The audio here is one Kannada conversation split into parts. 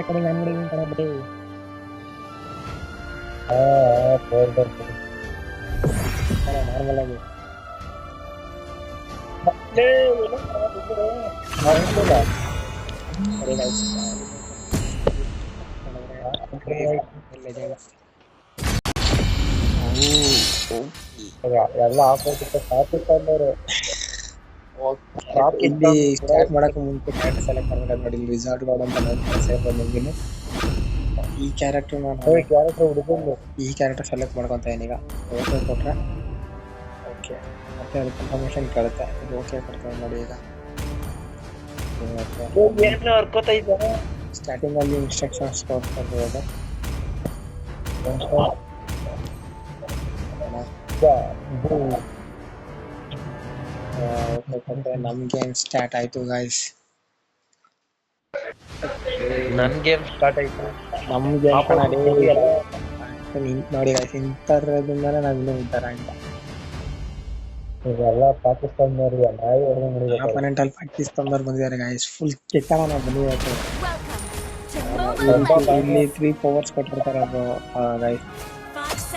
ಕಡೆ ನಾನು ನೋಡಿ ಕಡೆ ಬಿಡಿ ನಾರ್ಮಲ್ ಆಗಿ ಎಲ್ಲ ಆಪೋಸಿಟ್ ಪಾಕಿಸ್ತಾನದವರು ಇಲ್ಲಿ ಸ್ಟಾರ್ಟ್ ಮಾಡಕ್ಕೆ ಮುಂಚೆ ಕ್ಯಾರೆಕ್ಟರ್ ಸೆಲೆಕ್ಟ್ ಮಾಡ್ಬೇಕು ನೋಡಿ. ಇಲ್ಲಿ ರಿಸಾರ್ಟ್ ಗಾರ್ಡ್ ಅಂತ ಸೇರ್ಬೋದು ನಿಮ್ಗೆ. ಈ ಕ್ಯಾರೆಕ್ಟರ್ ಈ ಕ್ಯಾರೆಕ್ಟರ್ ಸೆಲೆಕ್ಟ್ ಮಾಡ್ಕೊಂತ ಏನೀಗ ಓಕೆ ಕೊಟ್ರೆ ಓಕೆ ಮತ್ತೆ ಅದು ಕನ್ಫರ್ಮೇಶನ್ ಕೇಳುತ್ತೆ. ಇದು ಓಕೆ ಕೊಡ್ತೇವೆ ನೋಡಿ. ಈಗ ಸ್ಟಾರ್ಟಿಂಗ್ ಅಲ್ಲಿ ಇನ್ಸ್ಟ್ರಕ್ಷನ್ಸ್ ಕೊಡ್ತಿರ್ಬೋದು. ನಮ್ ಗೇಮ್ ಸ್ಟಾರ್ಟ್ ಆಯ್ತು ಗಾಯ್ಸ್. ನನ್ ಗೇಮ್ ಸ್ಟಾರ್ಟ್ ಆಯ್ತು. ನಮ್ ಗೇಮ್ ನೋಡಿ ಗಾಯ್ಸ್, ಇಂಥದ್ರಿಂದಾನೆ ನಾವ್ ಇನ್ನೂ ಉದ್ದಾರ ಅಂತ. ಇದೆಲ್ಲ ಪಾಕಿಸ್ತಾನದವ್ರು ಆಪೋನೆಂಟ್ ಅಲ್ಲಿ ಪಾಕಿಸ್ತಾನದವ್ರು ಬಂದಿದ್ದಾರೆ ಗಾಯ್ಸ್. ಫುಲ್ ಕೆಟ್ಟ ನಾವು ಬಂದಿದ್ದಾರೆ. ಇಲ್ಲಿ 3 ಪವರ್ಸ್ ಕೊಟ್ಟಿರ್ತಾರೆ ಗಾಯ್ಸ್.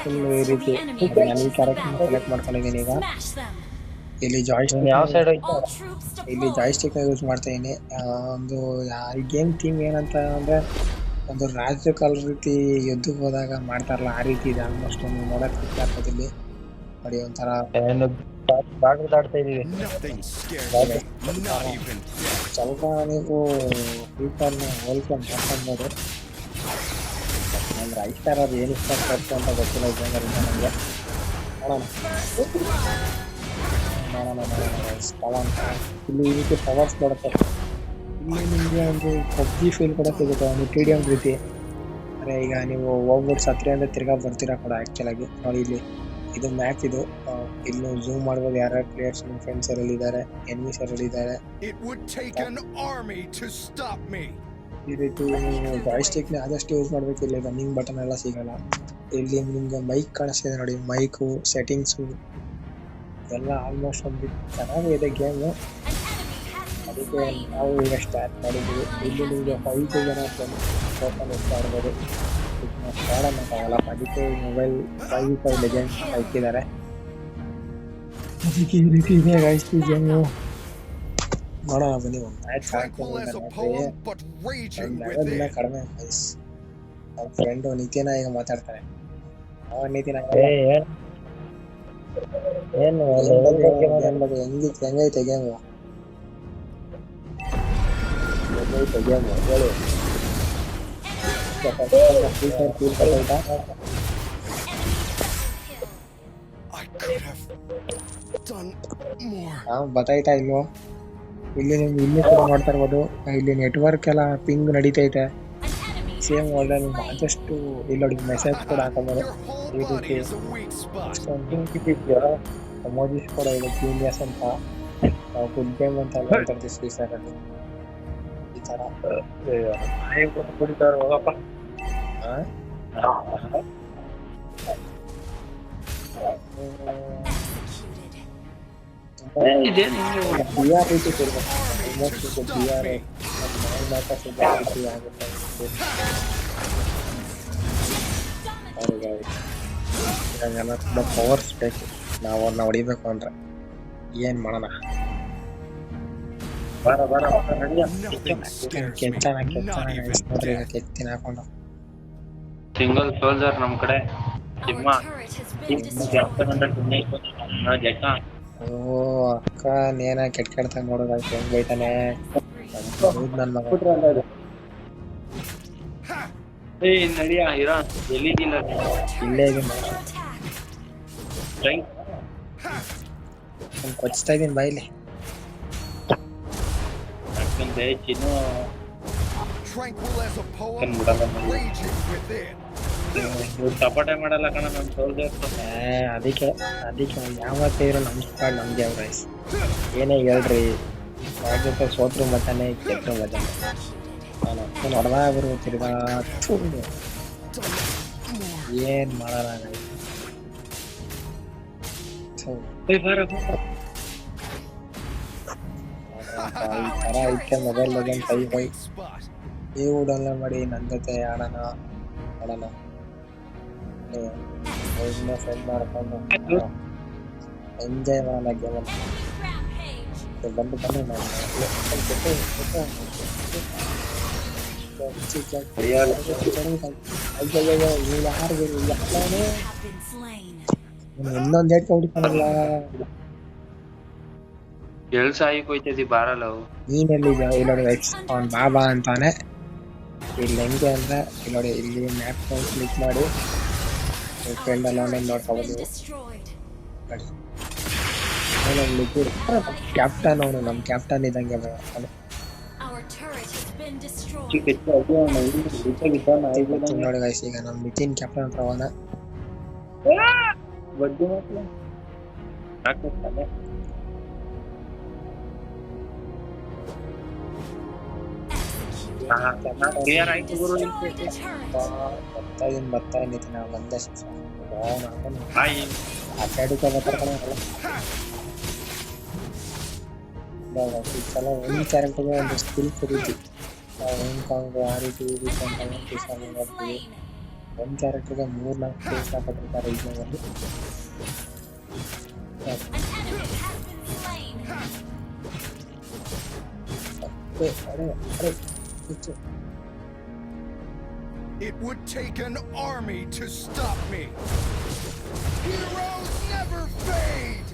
ಫುಲ್ ಈ ರೀತಿ ನಾನು ಈ ಕ್ಯಾರೆಕ್ಟರ್ ಸೆಲೆಕ್ಟ್ ಮಾಡ್ಕೊಂಡಿದ್ದೀನಿ. ಈಗ ಇಲ್ಲಿ ಜಾಯ್ಸ್ಟಿಕ್ ಯೂಸ್ ಮಾಡ್ತಾ ಇದೀನಿ. ಒಂದು ಈ ಗೇಮ್ ಥೀಮ್ ಏನಂತ ಅಂದ್ರೆ ಒಂದು ರಾಜ್ಯ ಕಾಲ ರೀತಿ ಯುದ್ಧಕ್ಕೆ ಹೋದಾಗ ಮಾಡ್ತಾರಲ್ಲ ಆ ರೀತಿ ಇದೆ ಆಲ್ಮೋಸ್ಟ್. ಒಂದು ನೋಡಕ್ ಇಲ್ಲಿ ನೋಡಿ ಒಂಥರ ದಾಡ್ತಾ ಇದೀವಿ. ಸ್ವಲ್ಪ ನೀವು ಫ್ರೀಫೈರ್ನ ಹೋಲ್ಕೊಂಡು ಮಾಡ್ಕೊಬೋದು. ನಂಗೆ ಇಷ್ಟ ಇರೋದು ಏನು ಇಷ್ಟ ಆಗ್ತಾ ಅಂತ ಗೊತ್ತಿಲ್ಲ. ಇದರಿಂದ ನನಗೆ ಇಲ್ಲಿ ಈ ರೀತಿ ಪವರ್ಸ್ ಬರುತ್ತೆ. ಇಲ್ಲಿ ನಿಮಗೆ ಒಂದು ಪಬ್ಜಿ ಫೀಲ್ ಕೂಡ ಸಿಗುತ್ತೆ, ಒಂದು TDM ರೀತಿ. ಅಂದರೆ ಈಗ ನೀವು ಹೋಗ್ಬಿಟ್ಟು ಸತ್ರಿ ಅಂದರೆ ತಿರ್ಗಾ ಬರ್ತೀರಾ ಕೂಡ ಆ್ಯಕ್ಚುಲಾಗಿ. ನೋಡಿ ಇಲ್ಲಿ ಇದು ಮ್ಯಾಚ್. ಇದು ಇಲ್ಲಿ ಝೂಮ್ ಮಾಡ್ಬೋದು ಯಾರ್ಯಾರು ಪ್ಲೇಯರ್ಸ್ ನಿಮ್ಮ ಫ್ರೆಂಡ್ಸ್ ಯಾರಲ್ಲಿ ಇದ್ದಾರೆ, ಎನಿಮೀಸ್ ಯಾರಲ್ಲಿ ಇದ್ದಾರೆ. ಈ ರೀತಿ ನೀವು ಜಾಯ್ಸ್ಟಿಕ್ನ ಆದಷ್ಟು ಯೂಸ್ ಮಾಡಬೇಕು. ಇಲ್ಲಿ ರನ್ನಿಂಗ್ ಬಟನ್ ಎಲ್ಲ ಸಿಗಲ್ಲ. ಇಲ್ಲಿ ನಿಮ್ಗೆ ಮೈಕ್ ಕಾಣಿಸ್ತಿದೆ ನೋಡಿ, ಮೈಕು ಸೆಟ್ಟಿಂಗ್ಸು ಎಲ್ಲ ಆಲ್ಮೋಸ್ಟ್ ಒಂದು ಚೆನ್ನಾಗಿದೆ ಗೇಮು. ಅದಕ್ಕೆ ನಾವು ಈಗ ಸ್ಟಾರ್ಟ್ ಮಾಡಿದ್ದೀವಿ. ಇಲ್ಲಿ ನಿಮಗೆ 5 ಜನ ಟೋಟಲ್ ಎಷ್ಟು ಆಡ್ಬೋದು. ಆಡೋಕ್ಕಾಗಲ್ಲ, ಅದಕ್ಕೆ ಮೊಬೈಲ್ 5 ಲೆಜೆಂಡ್ಸ್ ಹಾಕಿದ್ದಾರೆ. ಅದಕ್ಕೆ ಈ ರೀತಿ ಇದೆ ಗಾಯ್ಸ್ ಈ ಗೇಮು. ನೋಡೋಣ ಬನ್ನಿ, ಒಂದು ಮ್ಯಾಚ್ ಲೆವೆಲ್ ಕಡಿಮೆ ಗೈಸ್. ನಮ್ಮ ಫ್ರೆಂಡು ನಿತಿನ ಈಗ ಮಾತಾಡ್ತಾರೆ. ನಿತಿನ ಏನು ಹೆಂಗೈತೆ ಗೇಮು? ಗೇಮು ಹೇಳಿ. ಬತ್ತಾಯ್ತಾ ಇಲ್ವೋ? ಇಲ್ಲಿ ನಿಮ್ಗೆ ಇಲ್ಲಿ ಕೂಡ ನೋಡ್ತಾ ಇರ್ಬೋದು. ಇಲ್ಲಿ ನೆಟ್ವರ್ಕ್ ಎಲ್ಲ ಪಿಂಗ್ ನಡೀತೈತೆ ಸೇಮ್. ಒಳ್ಳೆ ನಿಮ್ಗೆ ಆದಷ್ಟು ಇಲ್ಲಿ ನೋಡಿ ಮೆಸೇಜ್ ಕೂಡ ಹಾಕೋಬೋದು. ಈ ರೀತಿ ಎಮೋಜಿಸ್ ಕೂಡ ಇದೆ. ಜೀನಿಯಸ್ ಅಂತ ಗುಡ್ ಗೇಮ್ ಅಂತ ಹೇಳ್ತಾರೆ ಫ್ರೀಫೈರಲ್ಲಿ. ಈ ಥರ ಕುಡಿತಾರೆ ಹೋಗಪ್ಪ. BR ರೀತಿ ಕೊಡ್ಬೇಕು. BR ಇವಾಗೆಲ್ಲ ತುಂಬ ಪವರ್ಸ್ ಬೇಕು ನಾವು ಅವ್ರನ್ನ ಹೊಡಿಬೇಕು ಅಂದ್ರೆ. ಏನು ಮಾಡೋಣ? ಕೆತ್ತಿನ ಹಾಕೊಂಡು ಸಿಂಗಲ್ ಸೋಲ್ಜರ್ ನಮ್ ಕಡೆ ಓ ಅಕ್ಕ ನೇನ ಕೆಟ್ಟ ನೋಡೋದು ಹೆಂಗ್ ಬೈತಾನೆ ನನ್ನ ಮಗ. ನಡಿಯ ಇರ ಎಲ್ಲಿದ್ದಿಲ್ಲ ಇಲ್ಲೇ ಕೊಚ್ತಾ ಇದೀನಿ ಬಾಯಿಲಿ. ಚಿನ್ನು ಸಪೋರ್ಟೇ ಮಾಡಲ್ಲ ಕಣ ನಮ್ ಸೋಲ್ಜರ್. ಅದಕ್ಕೆ ಯಾವತ್ತೇ ಇರೋ ನಮ್ ಸ್ಕ್ವಾಡ್ ನಮ್ಗೆ ಯಾವ ರೈಸ್. ಏನೇ ಹೇಳ್ರಿ, ಅವ್ರ ಜೊತೆ ಸೋತ್ರು ಮಜಾನೆ, ಗೆದ್ರು ಮಜಾನೆ. ನಾನು ಅಷ್ಟೊಂದು ಹೊಡೆದಾಗ್ರು ತಿರ್ಗಾ ಏನ್ ಮಾಡೋಣ. ಈ ಥರ ಐತೆ ಮೊಬೈಲ್ ಲೆಜೆಂಡ್ 5. ನೀವು ಡೌನ್ಲೋಡ್ ಮಾಡಿ ನನ್ನ ಜೊತೆ ಆಡೋಣ ಫ್ರೆಂಡ್ ಮಾಡ್ಕೊಂಡು ಎಂಜಾಯ್ ಮಾಡೋಣ ಗೇಮಲ್ಲಿ ಬಂದು ನಾನು ಇನ್ನೊಂದು ಏಟ್ ಹೊಡಿತಾನಲ್ಲ ಕೆಲ್ಸ ಆಗಿ ಹೋಯ್ತದಿ ಬಾರಲ್ಲ ಅವು ನೀನೆಲ್ಲಿದ್ಯಾ ಇಲ್ಲಿ ಅವ್ನು ಬಾಬಾ ಅಂತಾನೆ ಇಲ್ಲಿ ಹೆಂಗೆ ಅಂದ್ರೆ ಇಲ್ಲಿ ನೋಡಿ ಇಲ್ಲಿ ಮ್ಯಾಪ್ ಕ್ಲಿಕ್ ಮಾಡಿ ಫ್ರೆಂಡ್ ಎಲ್ಲ ನೋಡ್ಕೋಬೋದು ಕ್ಯಾಪ್ಟನ್ ಅವನು ನಮ್ಮ ಕ್ಯಾಪ್ಟನ್ ಇದ್ದಂಗೆ ನೋಡಿ ಗೈಸ್ ಈಗ ನಮ್ಮ ನಿತಿನ್ ಕ್ಯಾಪ್ಟನ್ ಹತ್ರ ಅವನ ಬಡ್ಡಿ ಮಕ್ಕಳು ಹಾಕ್ತಾನೆ ಕ್ಲಿಯರ್ ಆಯ್ತು ಗುರು ಬರ್ತಾ ನಿತಿನ್ ಒಂದೇ ಹಾಯ್ ಅಡ್ಡಾಡಿಕೆ ಬರ್ತಾರೆ ಚಲೋ ಒಂದು ಕ್ಯಾರೆಕ್ಟರ್ಗೆ ಒಂದು ಸ್ಕಿಲ್ ಕೊಡುತ್ತೆ ನಾವು ಆ ರೀತಿ ಈ ರೀತಿ ಅಂತ ಮಾಡ್ತೀವಿ ಒಂದು ಕ್ಯಾರೆಕ್ಟರ್ಗೆ 3-4 ಇಷ್ಟಪಟ್ಟಿರ್ತಾರೆ ಈ ಗೇಮಲ್ಲಿ It would take an army to stop me. Heroes never fade.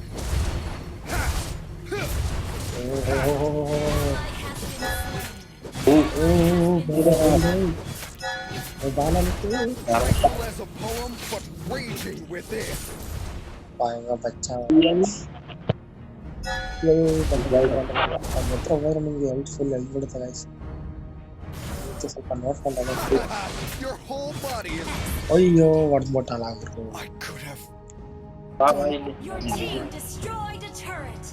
As a poem, but raging within. पाएगा बच्चा ಹತ್ರ ಹೋದ್ರೆ ನಿಮಗೆ ಹೆಲ್ಪ್ಫುಲ್ ಆಗಿಬಿಡುತ್ತೆ ಗೈಸ್ ಸ್ವಲ್ಪ ನೋಡ್ಕೊಂಡು Your whole body is. ಅಯ್ಯೋ ಹೊಡೆದ್ಬಿಟ್ಟಲ್ಲ ಆಗ್ಬಿಟ್ಟು I could have. Your team destroyed a turret.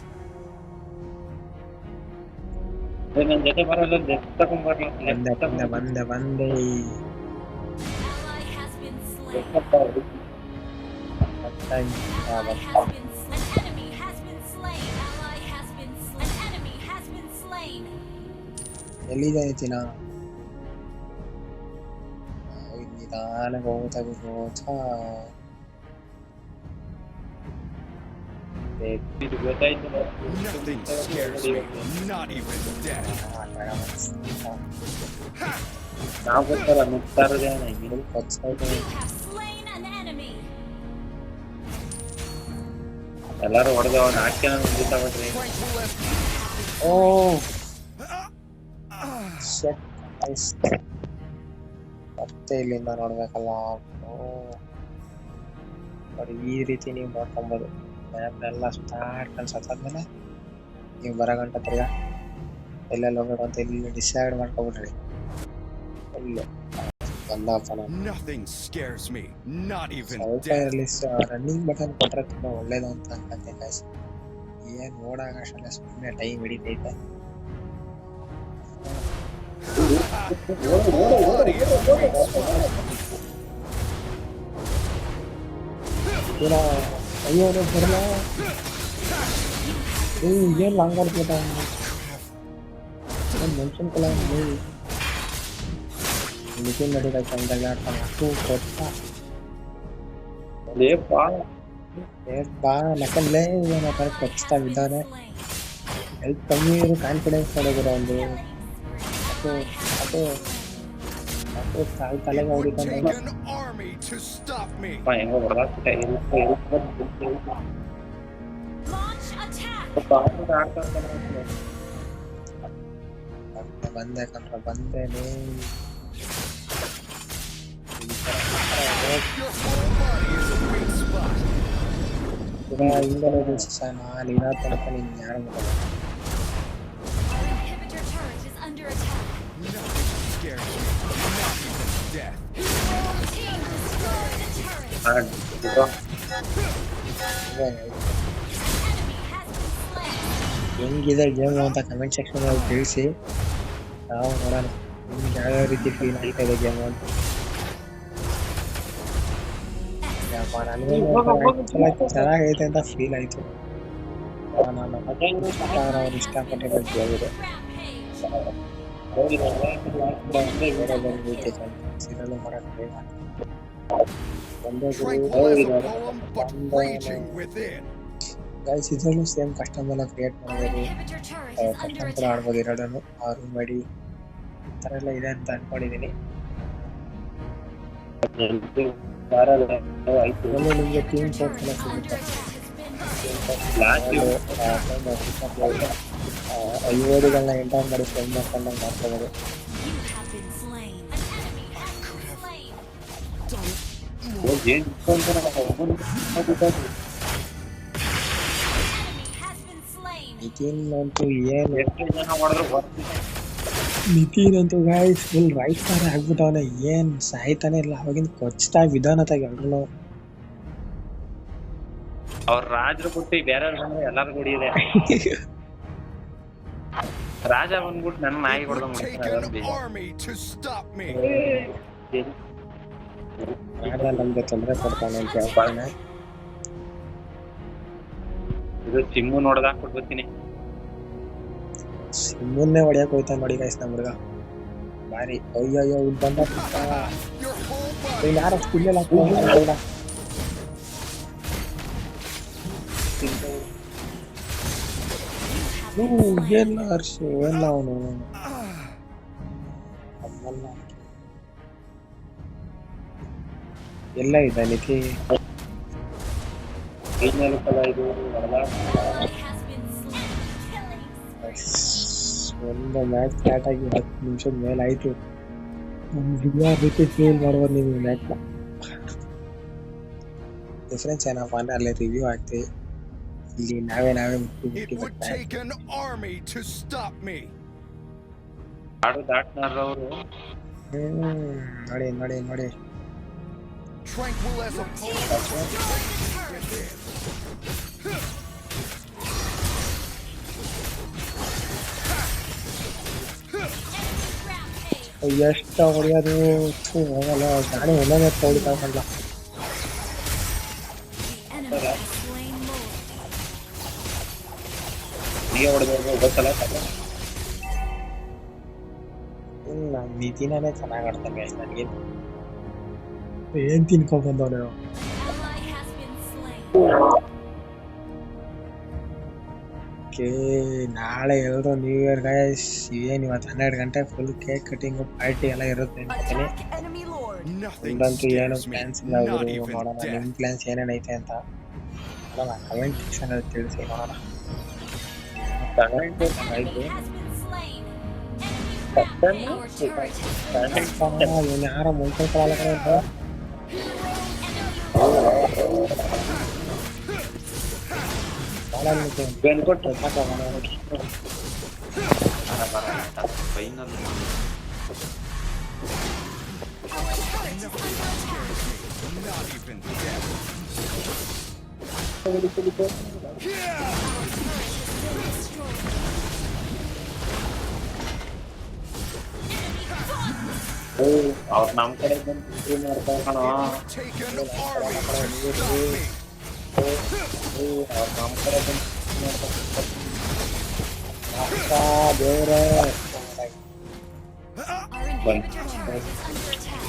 ನನ್ನ ಜೊತೆ ಬರಲ್ಲ ತಗೊಂಡ್ ಬಂದೆ Ally has been slain. Enemy has been slain. Ally has been slain. Enemy has been slain. ಎಲ್ಲಿದೆ ನಿತಿನ ನಿಧಾನಕ್ಕೆ ಹೋಗ್ತಾ ಹೋಗ್ತಾ ಇದು ಗೊತ್ತಾಯ್ತು Nothing scares me, not even death. ನಾವು ಗೊತ್ತಲ್ಲ ಮುಗ್ತಾರದೇ You have slain an enemy. ಎಲ್ಲಾರು ಹೊಡೆದವ ನಾಟ್ಯ ಬಿಟ್ಟಾಬಿಟ್ರಿ ಓ ಶೆಟ್ ಮತ್ತೆ ಇಲ್ಲಿಂದ ನೋಡ್ಬೇಕಲ್ಲ ನೋಡಿ ಈ ರೀತಿ ನೀವು ಮಾಡ್ಕೊಬೋದು ಮ್ಯಾಪ್ನೆಲ್ಲ ಸುತ್ತಾಡ್ಕೊಂಡು ಸತ್ತಾದ್ಮೇಲೆ ನೀವು ಬರೋ ಗಂಟೆ ತಿರ್ಗಾ ಎಲ್ಲೆಲ್ಲಿ ಹೋಗ್ಬೇಕು ಅಂತ ಇಲ್ಲಿ ಡಿಸೈಡ್ ಮಾಡ್ಕೊಬಿಡ್ರಿ ಇಲ್ಲಿ ಬಂದಪ್ಪ ನಾನು Nothing scares me, not even ಸ್ವಲ್ಪ death. ಇರಲಿ ರನ್ನಿಂಗ್ ಬಟನ್ ಕೊಟ್ಟರೆ ತುಂಬ ಒಳ್ಳೇದು ಅಂತ ಅನ್ಕೊಂತೀನಿ ಗೈಸ್ ಏನು ನೋಡಾಗ ಅಷ್ಟೆಲ್ಲ ಸುಮ್ಮನೆ time ಹಿಡಿತೈತೆ Your whole body is weak spot. ಏನೋ ಅಯ್ಯೋ ಬರಲ್ಲ ಏನು ಲಾಂಗ್ ಆಡ್ಬಿಟ್ಟ ಮೆನ್ಷನ್ಕಲ್ಲ ನಿತಿನ್ ನಡೀತಾ ಚಂದಾಗಿ ಆಡ್ತಾನೆ ಅಷ್ಟು ಕೊಟ್ಟ ಬಾ ಯಾಕಂದ್ರೆ ಇವನ ಖಚಿತ ಇದ್ದಾನೆ ಹೆಲ್ತ್ ಕಮ್ಮಿ ಇರೋ ಕಾನ್ಫಿಡೆನ್ಸ್ ನೋಡಿದ್ರೆ ಒಂದು ಅದು ಅದು ಅದು ತಲೆಗೆ ಹೊಡಿತಾನೆ Take an army to stop me. ಹೆಂಗ ಹೊಡೆದಾಕ್ಬಿಟ್ಟೆ Launch attack. ಬಂದೆ ಕಣ್ರ ಬಂದೇನೆ Your whole body is a weak spot. ಹಿಂದೆ ನಾನು ಇರೋ ತನಕ ನೀನು ಯಾರು Our inhibitor turret is under attack. Nothing scares me, not even death. Your team destroyed a turret. Enemy has been slain. ಹೆಂಗಿದೆ ಗೇಮ್ ಅಂತ ಕಮೆಂಟ್ ಸೆಕ್ಷನ್ ಅಲ್ಲಿ ತಿಳಿಸಿ ನಾವು ನೋಡೋಣ ನಿಮ್ಗೆ ಯಾವ್ಯಾವ ರೀತಿ ಫೀಲ್ ಆಗ್ತಾ ಇದೆ ಗೇಮ್ ಅಂತ ನನಗೆ ಚೆನ್ನಾಗೈತೆ ಅಂತ ಫೀಲ್ ಆಯ್ತು ನಾನು ಅವ್ರು ಇಷ್ಟಪಟ್ಟಿರೋ ಗೇಮ್ ಇದೆ Rampage. ಬೇರೆ ಬಂದ್ಬಿಟ್ಟು ಸಿರಲು ಮಾಡಕ್ ಬೇಗ ಒಂದೇ Tranquil as a poem, but raging within. Guys ಇದ್ರಲ್ಲೂ ಸೇಮ್ ಕಸ್ಟಮ್ ಎಲ್ಲ ಕ್ರಿಯೇಟ್ Our ಮಾಡ್ಬೋದು, inhibitor turret is under custom ಕೂಡ attack. ಆಡ್ಬೋದು ಎರಡನ್ನು ಆರು ಮಾಡಿ ಆ ಥರ ಎಲ್ಲ ಇದೆ ಅಂತ ಅನ್ಕೊಂಡಿದ್ದೀನಿ. ಆಮೇಲೆ ನಿಮಗೆ ಟೀಮ್ Inhibitor ಕೋರ್ಸ್ turret ಎಲ್ಲ is under ಸಿಗುತ್ತೆ. attack has been ಐವೋಡಿಗಳನ್ನ ಎಂಟರ್ ಮಾಡಿ ಸ್ಪೆಂಡ್ ಮಾಡ್ಕೊಂಡಂಗೆ ಮಾಡ್ಕೋಬೋದು. You have been slain. An enemy has been slain. Enemy has been slain. Nitin ಅಂತೂ ಏನು ಎಷ್ಟು ಜನ ಮಾಡಿದ್ರು ನಿತಿನ್ ಅಂತೂ ಗೈಸ್ ಫುಲ್ ರೈಟ್ ತರ ಆಗ್ಬಿಟ್ಟವನೆ, ಏನ್ ಸಾಯ್ತಾನೆ ಇಲ್ಲ. ಅವಾಗಿಂದ ಕೊಚ್ತಾ ವಿಧಾನತಾಗ ಎಲ್ರು ಅವ್ರ ರಾಜರು ಬಿಟ್ಟು ಬೇರೆ ಬಂದ್ರೆ ಎಲ್ಲಾರು ಹೊಡಿಯಿದೆ. ರಾಜ ಬಂದ್ಬಿಟ್ಟು ನನ್ನ ನಾಯಿ It would ಹೊಡೆದಂಗ್ take ಮಾಡ್ತಾನೆ. an army to stop me. ನಮ್ಗೆ ತೊಂದರೆ ಕೊಡ್ತಾನೆ ಅಂತ ಹೇಳ್ತಾನೆ. ಇದು ಸಿಮ್ಮು ನೋಡ್ದಾಗ ಕೊಟ್ಬಿಡ್ತೀನಿ. ಸಿಮ್ಮನ್ನೇ ಹೊಡಿಯಕ್ ಹೋಯ್ತಾನೆ ನೋಡಿ ಗೈಸ್ ನಮ್ಮ ಹುಡುಗ ಬಾರಿ. ಅಯ್ಯೋ ಇಲ್ಲಿ ಬಂದ Your whole body. ಯಾರ ಸ್ಕಿಲ್ ಹಾಕೋಣ ಎಲ್ಲ ಹರ್ಷ ಎಲ್ಲ ಅವನು ಎಲ್ಲ ಇದ್ದ ನಿತಿ ಐದ್ನೂರು ಸಲ ಇದು ಹೊಡೆದಾಗ Ally has been slain. Killing. ಒಂದು ಮ್ಯಾಚ್ ಸ್ಟಾರ್ಟ್ ಆಗಿ 10 ನಿಮಿಷದ ಮೇಲೆ ಆಯ್ತು. ಯಾವ ರೀತಿ ಫೀಲ್ ಮಾಡ್ಬೋದು ನೀವು ಈ ಮ್ಯಾಚ್ನ? ಡಿಫ್ರೆನ್ಸ್ ಏನಪ್ಪ ಅಂದ್ರೆ ಅಲ್ಲಿ ರಿವ್ಯೂ ಆಗ್ತೀವಿ, ಇಲ್ಲಿ ನಾವೇ It would take an army to stop me. ಆಡು ದಾಟ್ನಾರವ್ರು ನೋಡಿ ನೋಡಿ ನೋಡಿ Tranquil as a poem, Destroy the turret. Enemy rampage. ಎಷ್ಟು ಹೊಡೆಯೋದು ಹೋಗಲ್ಲ, ಗಾಡಿ ಒಂದೊಂದೇ ಹೊಡಿತಾರಲ್ಲ. The enemy has slain Lord. ನೀಗೆ ಹೊಡೆದವ್ರು ಹೋಗ್ಸಲ ನಮ್ಮ ನಿತಿನೇ ಚೆನ್ನಾಗಿ ಆಡ್ತಾನೆ ನನಗೆ. ಏನ್ ತಿನ್ಕೊಂಡ್ ಬಂದವನು Ally has been slain. Okay. ನಾಳೆ ಎಲ್ಲರೂ ನ್ಯೂ ಇಯರ್ ಗೈಸ್, ಏನು ಇವತ್ತು 12 ಗಂಟೆ ಫುಲ್ ಕೇಕ್ ಕಟಿಂಗ್ ಪಾರ್ಟಿ ಎಲ್ಲ ಇರುತ್ತೆ ಅನ್ಕೋತೀನಿ. Enemy Lord. nothing ಇಲ್ಲಂತೂ ಏನು scares me, ಪ್ಲಾನ್ಸ್ ಇಲ್ಲ. not ಅವರು even ನೋಡೋಣ death. ನಿಮ್ಮ ಪ್ಲಾನ್ಸ್ ಏನೇನೈತೆ ಅಂತ ನೋಡೋಣ, ಕಮೆಂಟ್ ಸೆಕ್ಷನ್ ಅಲ್ಲಿ ತಿಳಿಸಿ ನೋಡೋಣ. ಆಯ್ತು. Enemy has been slain. Enemy rampage. Your turret has been ಇವನು ಯಾರ ಮುಂಚೆಲ್ಲ ಕಡೆ ಬೆನ್ಕೊಟ್ಟು final Our turret is under attack. Not even death. Our turret has been destroyed. ಅವ್ರು ನಮ್ ಕಡೆ ಬಂದು ಎಂಟ್ರಿ ಮಾಡ್ತಾರ ಕಣೋ. Take an army to stop me. ಅವ್ರು ನಮ್ ಕಡೆ ಬಂದು ದೇವ್ರೆ. Our inhibitor turret is under attack.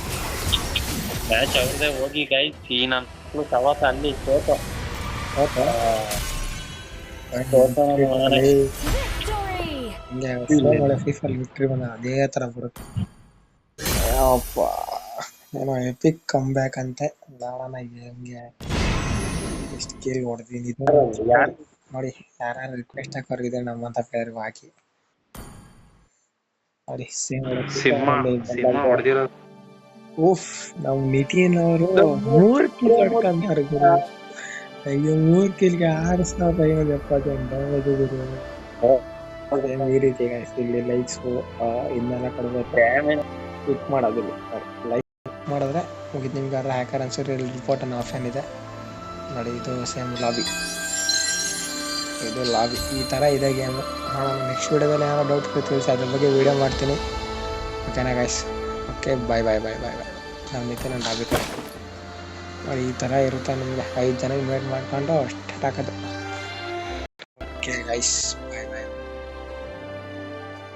Match ಅವ್ರದೇ ಹೋಗಿ ಗೈಸ್. ಈ ನನ್ನ ಸವಾಸ ಅಲ್ಲಿ ಸೋತು Victory! ಹಿಂಗೆ ಫಿಫಲ್ ವಿಕ್ಟ್ರಿ ಬಂದ ಅದೇ ತರ ಬರುತ್ತೆ. ಅಪ್ಪ ಏನೋ ಎಪಿಕ್ ಕಮ್ ಬ್ಯಾಕ್ ಅಂತೆ. ನೋಡೋಣ ಹೆಂಗೆ ಎಷ್ಟು ಕೇಳಿ ಹೊಡೆದೀನಿ ನೋಡಿ. ಯಾರು ರಿಕ್ವೆಸ್ಟ್ ಹಾಕೋರಿದೆ ನಮ್ಮಂತ ಪ್ಲೇಯರ್ಗೂ ಹಾಕಿ ನೋಡಿ. ಓಫ್ ನಮ್ ನಿತಿನ್ ಅವರು 3 ಕಿಲ್ ಹೊಡ್ಕೊಂತಾರೆ ಗುರು. ಅಯ್ಯೋ 3 ಕಿಲ್ಗೆ 6570 ಗುರು. ಈ ರೀತಿ ಇಲ್ಲಿ ಲೈಕ್ಸ್ ಇದನ್ನೆಲ್ಲ ಕೊಡ್ಬೇಕು. ಕ್ಲಿಕ್ ಮಾಡೋದಿಲ್ಲ, ಲೈಕ್ ಮಾಡಿದ್ರೆ ಮುಗಿದು ನಿಮ್ಗೆ ಹ್ಯಾಕರ್ ಅನ್ಸೋರಿ ರಿಪೋರ್ಟ್ ಅನ್ನೋ ಆಪ್ಷನ್ ಇದೆ ನೋಡಿ. ಇದು ಸೇಮ್ ಲಾಬಿ, ಇದು ಲಾಬಿ ಈ ಥರ ಇದೆ ಗೇಮು. ನೋಡೋಣ ನೆಕ್ಸ್ಟ್ ವೀಡಿಯೋದಲ್ಲಿ ಏನೋ ಡೌಟ್ ತಿಳಿಸಿ ಅದ್ರ ಬಗ್ಗೆ ವೀಡಿಯೋ ಮಾಡ್ತೀನಿ. ಓಕೆನಾ ಗೈಸ್? ಓಕೆ ಬಾಯ್ ಬಾಯ್ ಬಾಯ್ ಬಾಯ್ ಬಾಯ್. ನಾವು ನಿತಿನ್ ಲಾಬಿ ನೋಡಿ ಈ ಥರ ಇರುತ್ತೆ. ನಿಮಗೆ 5 ಜನ ಇನ್ವೈಟ್ ಮಾಡ್ಕೊಂಡು ಸ್ಟಾರ್ಟ್ ಹಾಕೋದು. Okay guys.